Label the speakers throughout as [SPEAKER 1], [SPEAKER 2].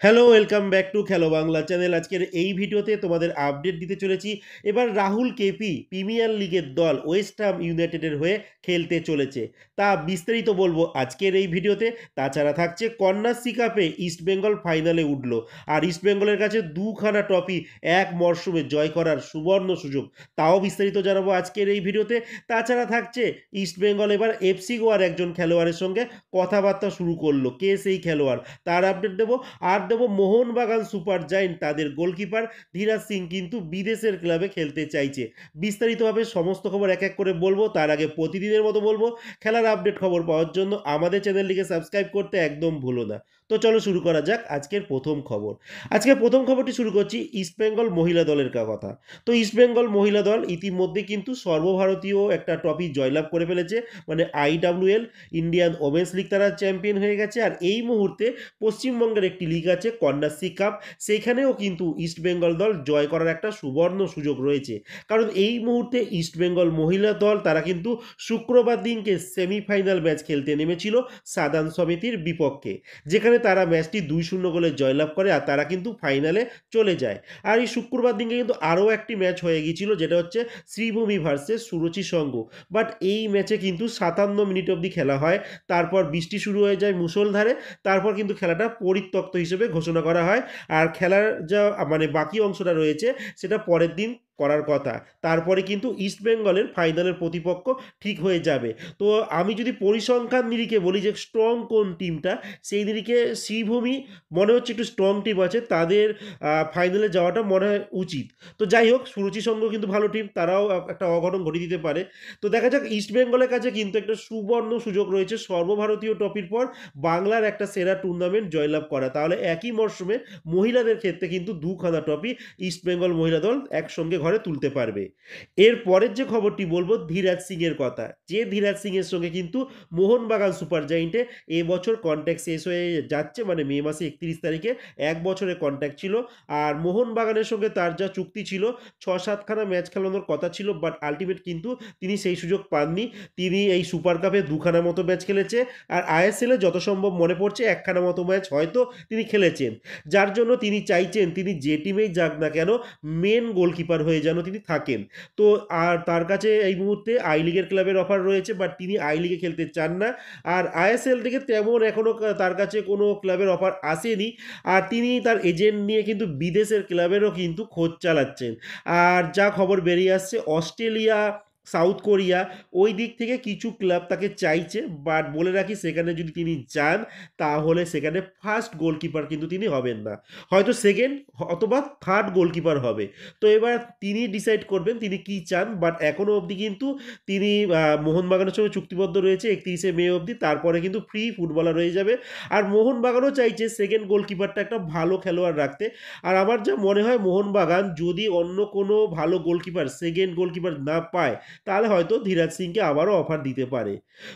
[SPEAKER 1] Hello, welcome back to খেলো Bangla channel. আজকের এই ভিডিওতে তোমাদের আপডেট দিতে চলেছি। এবার রাহুল কেপি প্রিমিয়ার লিগের দল ওয়েস্ট হাম ইউনাইটেডের হয়ে খেলতে চলেছে। তা বিস্তারিত বলবো আজকের এই ভিডিওতে। তাছাড়া থাকছে কন্যাশ্রী কাপে ইস্টবেঙ্গল ফাইনালে উঠল। আর ইস্টবেঙ্গলের কাছে দুখানা ট্রফি এক মরশুমে জয় করার সুবর্ণ সুযোগ। তাও বিস্তারিত জানাবো আজকের এই ভিডিওতে। তাছাড়া থাকছে ইস্টবেঙ্গল এবার এফসি গোয়ার একজন খেলোয়াড়ের সঙ্গে কথাবার্তা শুরু করলো। কে সেই খেলোয়াড় তার আপডেট দেবো। আর দেবো মোহনবাগান সুপার জায়েন্ট তাদের গোলকিপার ধীরাজ সিং কিন্তু বিদেশের ক্লাবে খেলতে চাইছে। বিস্তারিতভাবে সমস্ত খবর এক এক করে বলবো। তার আগে প্রতিদিনের মতো বলবো, খেলার আপডেট খবর পাওয়ার জন্য আমাদের চ্যানেলটিকে সাবস্ক্রাইব করতে একদম ভুলো না। তো চলো শুরু করা যাক আজকের প্রথম খবর। আজকের প্রথম খবরটি শুরু করছি ইস্টবেঙ্গল মহিলা দলের কথা। তো ইস্টবেঙ্গল মহিলা দল ইতিমধ্যে কিন্তু সর্বভারতীয় একটা ট্রফি জয়লাভ করে ফেলেছে, মানে IWL ইন্ডিয়ান ওমেন্স লিগ তারা চ্যাম্পিয়ন হয়ে গেছে। আর এই মুহূর্তে পশ্চিমবঙ্গের একটি লিগ আছে কন্যাশ্রী কাপ, সেইখানেও কিন্তু ইস্টবেঙ্গল দল জয় করার একটা সুবর্ণ সুযোগ রয়েছে। কারণ এই মুহূর্তে ইস্টবেঙ্গল মহিলা দল তারা কিন্তু শুক্রবার দিনকে সেমিফাইনাল ম্যাচ খেলতে নেমেছিল সাদান সমিতির বিপক্ষে, যেখানে তারা ম্যাচটি 2-0 গোলে জয়লাভ করে আর তারা কিন্তু ফাইনালে চলে যায়। আর এই শুক্রবার দিনকে কিন্তু আরও একটি ম্যাচ হয়ে গিয়েছিল, যেটা হচ্ছে শ্রীভূমি ভার্সেস সুরুচি সংঘ। বাট এই ম্যাচে কিন্তু 57 মিনিট অবধি খেলা হয়, তারপর বৃষ্টি শুরু হয়ে যায় মুষলধারে, তারপর কিন্তু খেলাটা পরিত্যক্ত হিসেবে ঘোষণা করা হয়। আর খেলার যা মানে বাকি অংশটা রয়েছে সেটা পরের দিন করার কথা। তারপরে কিন্তু ইস্টবেঙ্গলের ফাইনালের প্রতিপক্ষ ঠিক হয়ে যাবে। তো আমি যদি পরিসংখ্যান নিরিখে বলি যে স্ট্রং কোন টিমটা, সেই নিরিখে শ্রীভূমি মনে হচ্ছে একটু স্ট্রং টিম আছে, তাদের ফাইনালে যাওয়াটা মনে হয় উচিত। তো যাই হোক, সুরুচি সংঘ কিন্তু ভালো টিম, তারাও একটা অঘটন ঘটিয়ে দিতে পারে। তো দেখা যাক, ইস্টবেঙ্গলের কাছে কিন্তু একটা সুবর্ণ সুযোগ রয়েছে সর্বভারতীয় ট্রফির পর বাংলার একটা সেরা টুর্নামেন্ট জয়লাভ করা। তাহলে একই মরশুমে মহিলাদের ক্ষেত্রে কিন্তু দুখানা ট্রফি ইস্টবেঙ্গল মহিলা দল একসঙ্গে ঘরে তুলতে পারবে। এর পরের যে খবরটি বলবো ধীরাজ সিং এর কথা, যে ধীরাজ সিং এর সঙ্গে কিন্তু মোহনবাগান সুপার জায়েন্টে এবছর কন্ট্যাক্ট শেষ হয়ে যাচ্ছে, মানে মে মাসে 31 তারিখে 1 বছরের কন্ট্যাক্ট ছিল। আর মোহনবাগানের সঙ্গে তার যা চুক্তি ছিল, 6-7খানা ম্যাচ খেলানোর কথা ছিল, বাট আলটিমেট কিন্তু তিনি সেই সুযোগ পাননি। তিনি এই সুপার কাপে দুখানা মতো ম্যাচ খেলেছে, আর ISL-এ যত সম্ভব মনে পড়ছে একখানা মতো ম্যাচ হয়তো তিনি খেলেছেন। যার জন্য তিনি চাইছেন তিনি যে টিমেই যাক না কেন মেন গোলকিপার হয়ে যেন তিনি থাকেন। তো আর তার কাছে এই মুহূর্তে আই লিগের ক্লাবের অফার রয়েছে, বাট তিনি আই লিগে খেলতে চান না। আর ISL থেকে তেমন এখনও তার কাছে কোনো ক্লাবের অফার আসেনি। আর তিনি তার এজেন্ট নিয়ে কিন্তু বিদেশের ক্লাবেরও কিন্তু খোঁজ চালাচ্ছেন। আর যা খবর বেরিয়ে আসছে, অস্ট্রেলিয়া, সাউথ কোরিয়া, ওই দিক থেকে কিছু ক্লাব তাকে চাইছে। বাট বলে রাখি, সেখানে যদি তিনি যান তাহলে সেখানে ফার্স্ট গোলকিপার কিন্তু তিনি হবেন না, হয়তো সেকেন্ড অথবা থার্ড গোলকিপার হবে। তো এবার তিনি ডিসাইড করবেন তিনি কি চান। বাট এখনও অবধি কিন্তু তিনি মোহনবাগানের সঙ্গে চুক্তিবদ্ধ রয়েছে 31শে মে অবধি, তারপরে কিন্তু ফ্রি ফুটবলার হয়ে যাবে। আর মোহনবাগানও চাইছে সেকেন্ড গোলকিপারটা একটা ভালো খেলোয়াড় রাখতে। আর আমার যা মনে হয়, মোহনবাগান যদি অন্য কোনো ভালো গোলকিপার সেকেন্ড গোলকিপার না পায়, তাহলে হয়তো ধীরাজ সিংকে আবারও অফার দিতে পারে।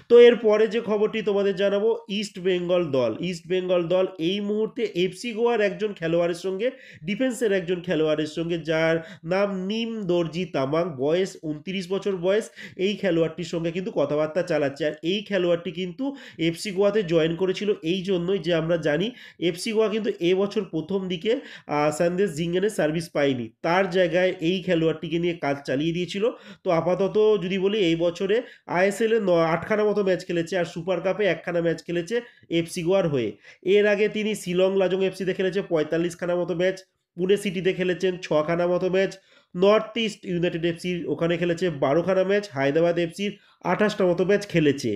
[SPEAKER 1] তো এরপরে যে খবরটি তোমাদের জানাবো, ইস্টবেঙ্গল দল এই মুহূর্তে এফসি গোয়ার একজন খেলোয়াড়ের সঙ্গে, ডিফেন্সের একজন খেলোয়াড়ের সঙ্গে, যার নাম নিম দর্জি তামাং, বয়স 29 বছর বয়স, এই খেলোয়াড়টির সঙ্গে কিন্তু কথাবার্তা চালাচ্ছে। আর এই খেলোয়াড়টি কিন্তু এফসি গোয়াতে জয়েন করেছিল এই জন্যই যে আমরা জানি এফসি গোয়া কিন্তু এবছর প্রথম দিকে সন্দেশ জিঙ্গানের সার্ভিস পায়নি, তার জায়গায় এই খেলোয়াড়টিকে নিয়ে কাজ চালিয়ে দিয়েছিল। তো আপাতত যদি বলি, এই বছরে ISL-এ 8খানা মতো ম্যাচ খেলেছে, আর সুপার কাপে একখানা ম্যাচ খেলেছে এফসি গোয়ার হয়ে। এর আগে তিনি শিলং লাজং এফসিতে খেলেছে 45খানা মতো ম্যাচ, পুনে সিটিতে খেলেছেন 6খানা মতো ম্যাচ, নর্থ ইস্ট ইউনাইটেড এফসির ওখানে খেলেছে 12খানা ম্যাচ, হায়দ্রাবাদ এফসির 28টা মতো ম্যাচ খেলেছে।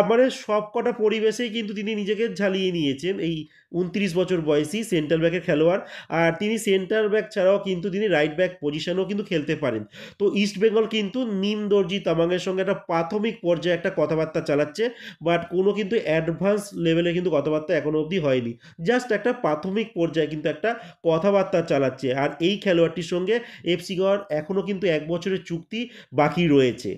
[SPEAKER 1] মানে সব কটা পরিবেশেই কিন্তু তিনি নিজেকে ঝালিয়ে নিয়েছেন এই 29 বছর বয়সী সেন্ট্রাল ব্যাকের খেলোয়াড়। আর তিনি সেন্টার ব্যাক ছাড়াও কিন্তু তিনি রাইট ব্যাক পজিশনেও কিন্তু খেলতে পারেন। তো ইস্টবেঙ্গল কিন্তু নিম দর্জি তামাংয়ের সঙ্গে একটা প্রাথমিক পর্যায়ে একটা কথাবার্তা চালাচ্ছে, বাট কোনো কিন্তু অ্যাডভান্স লেভেলে কিন্তু কথাবার্তা এখনো অবধি হয়নি। জাস্ট একটা প্রাথমিক পর্যায়ে কিন্তু একটা কথাবার্তা চালাচ্ছে। আর এই খেলোয়াড়টির সঙ্গে এফসি গোয়ার এখনও কিন্তু 1 বছরের চুক্তি বাকি রয়েছে।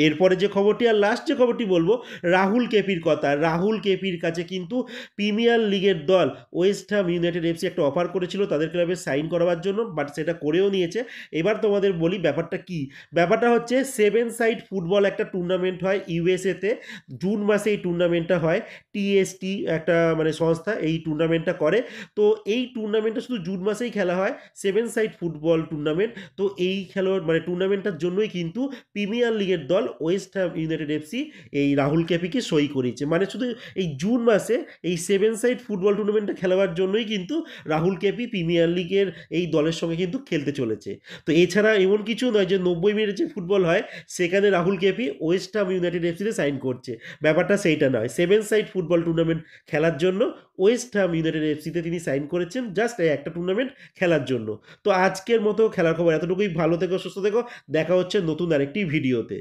[SPEAKER 1] এরপরে যে খবরটি আর লাস্ট যে খবরটি বলবো, রাহুল কেপির কথা। রাহুল কেপির কাছে কিন্তু প্রিমিয়ার লিগের দল ওয়েস্ট হ্যাম ইউনাইটেড এফসি একটা অফার করেছিল তাদের ক্লাবে সাইন করাবার জন্য, বাট সেটা করেও নিয়েছে। এবার তোমাদের বলি ব্যাপারটা কি। ব্যাপারটা হচ্ছে 7 সাইড ফুটবল একটা টুর্নামেন্ট হয় ইউএসএতে, জুন মাসে এই টুর্নামেন্টটা হয়। টিএসটি একটা মানে সংস্থা এই টুর্নামেন্টটা করে। তো এই টুর্নামেন্টটা শুধু জুন মাসেই খেলা হয়, 7 সাইড ফুটবল টুর্নামেন্ট। তো এই খেলোয়াড় মানে টুর্নামেন্টটার জন্যই কিন্তু প্রিমিয়ার লিগের দল ওয়েস্ট হ্যাম ইউনাইটেড এফসি এই রাহুল কেপিকে সই করিয়েছে। মানে শুধু এই জুন মাসে এই 7 সাইড ফুটবল টুর্নামেন্টটা খেলাবার জন্যই কিন্তু রাহুল কেপি প্রিমিয়ার লিগের এই দলের সঙ্গে কিন্তু খেলতে চলেছে। তো এছাড়া এমন কিছু নয় যে 90 মিনিটের যে ফুটবল হয় সেখানে Rahul KP West Ham United এফসিতে সাইন করছে, ব্যাপারটা সেইটা নয়। 7 সাইড ফুটবল টুর্নামেন্ট খেলার জন্য ওয়েস্ট হ্যাম ইউনাইটেড এফসিতে তিনি সাইন করেছেন, জাস্ট এই একটা টুর্নামেন্ট খেলার জন্য। তো আজকের মতো খেলার খবর এতটুকুই। ভালো থেকো, সুস্থ থেকো, দেখা হচ্ছে নতুন আরেকটি ভিডিওতে।